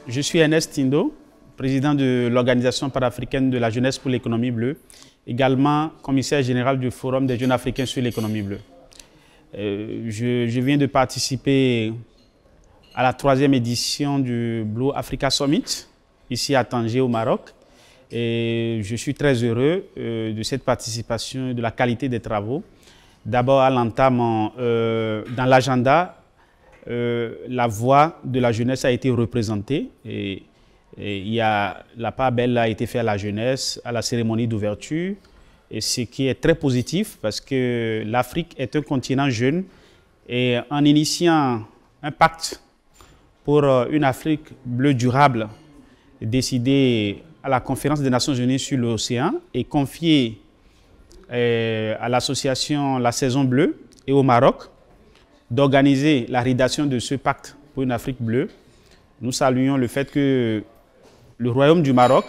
Je suis Ernest Tindo, président de l'Organisation panafricaine de la jeunesse pour l'économie bleue, également commissaire général du Forum des jeunes africains sur l'économie bleue. Je viens de participer à la 3e édition du Blue Africa Summit, ici à Tanger au Maroc. Et je suis très heureux de cette participation et de la qualité des travaux. D'abord, à l'entame, dans l'agenda, la voix de la jeunesse a été représentée. Et la part belle a été faite à la jeunesse, à la cérémonie d'ouverture. Et ce qui est très positif parce que l'Afrique est un continent jeune. Et en initiant un pacte pour une Afrique bleue durable, décidé à la conférence des Nations Unies sur l'océan et confié à l'association La Saison Bleue et au Maroc d'organiser la rédaction de ce pacte pour une Afrique bleue. Nous saluons le fait que le Royaume du Maroc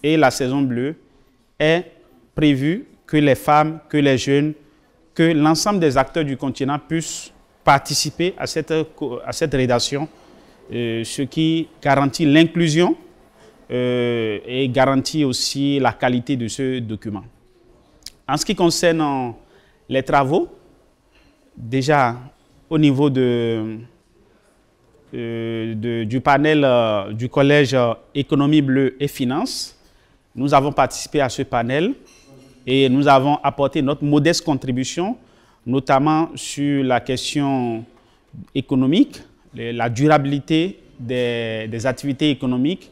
et la Saison Bleue aient prévu que les femmes, que les jeunes, que l'ensemble des acteurs du continent puissent participer à cette rédaction, ce qui garantit l'inclusion et garantit aussi la qualité de ce document. En ce qui concerne les travaux, déjà au niveau du panel du collège Économie bleue et Finances, nous avons participé à ce panel et nous avons apporté notre modeste contribution, notamment sur la question économique, la durabilité des activités économiques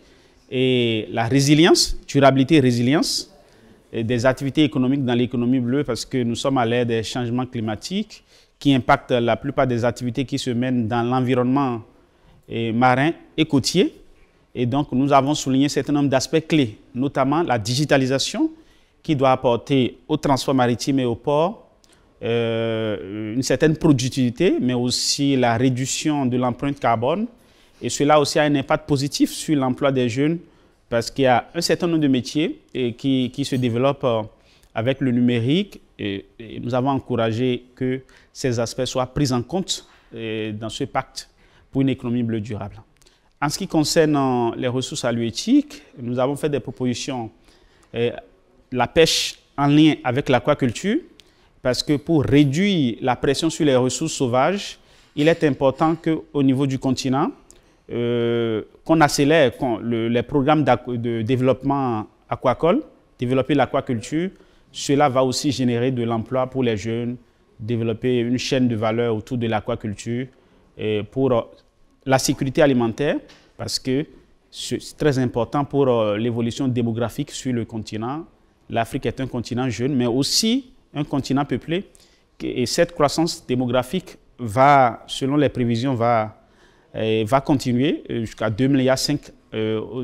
et la résilience, durabilité et résilience des activités économiques dans l'économie bleue parce que nous sommes à l'ère des changements climatiques qui impactent la plupart des activités qui se mènent dans l'environnement marin et côtier. Et donc, nous avons souligné un certain nombre d'aspects clés, notamment la digitalisation qui doit apporter au transport maritime et au port une certaine productivité, mais aussi la réduction de l'empreinte carbone. Et cela aussi a un impact positif sur l'emploi des jeunes parce qu'il y a un certain nombre de métiers qui se développent avec le numérique et nous avons encouragé que ces aspects soient pris en compte dans ce pacte pour une économie bleue durable. En ce qui concerne les ressources halieutiques, nous avons fait des propositions, la pêche en lien avec l'aquaculture, parce que pour réduire la pression sur les ressources sauvages, il est important qu'au niveau du continent, qu'on accélère les programmes de développement aquacole, développer l'aquaculture. Cela va aussi générer de l'emploi pour les jeunes, développer une chaîne de valeur autour de l'aquaculture pour la sécurité alimentaire, parce que c'est très important pour l'évolution démographique sur le continent. L'Afrique est un continent jeune, mais aussi un continent peuplé. Et cette croissance démographique va, selon les prévisions, va continuer jusqu'à 2,5 milliards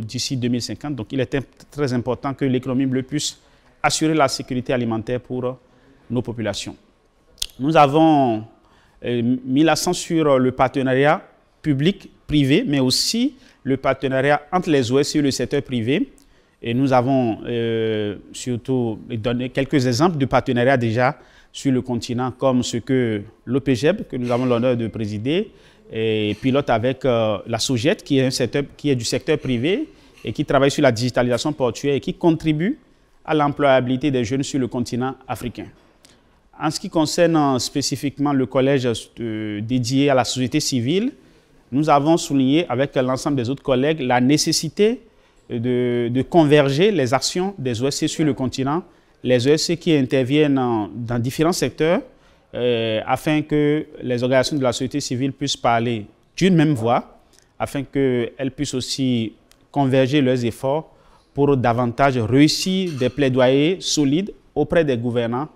d'ici 2050. Donc, il est très important que l'économie bleue puisse assurer la sécurité alimentaire pour nos populations. Nous avons mis l'accent sur le partenariat public-privé, mais aussi le partenariat entre les OS et le secteur privé. Et nous avons surtout donné quelques exemples de partenariats déjà sur le continent, comme ce que l'OPGEB, que nous avons l'honneur de présider, et pilote avec la SOGET, qui est du secteur privé et qui travaille sur la digitalisation portuaire et qui contribue à l'employabilité des jeunes sur le continent africain. En ce qui concerne spécifiquement le collège dédié à la société civile, nous avons souligné avec l'ensemble des autres collègues la nécessité de converger les actions des OSC sur le continent, les OSC qui interviennent dans différents secteurs afin que les organisations de la société civile puissent parler d'une même voix, afin qu'elles puissent aussi converger leurs efforts pour davantage réussir des plaidoyers solides auprès des gouvernants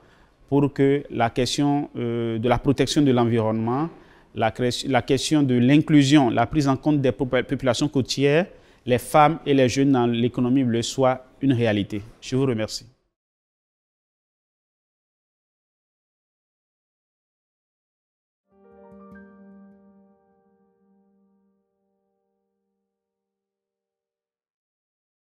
pour que la question de la protection de l'environnement, la question de l'inclusion, la prise en compte des populations côtières, les femmes et les jeunes dans l'économie bleue soit une réalité. Je vous remercie.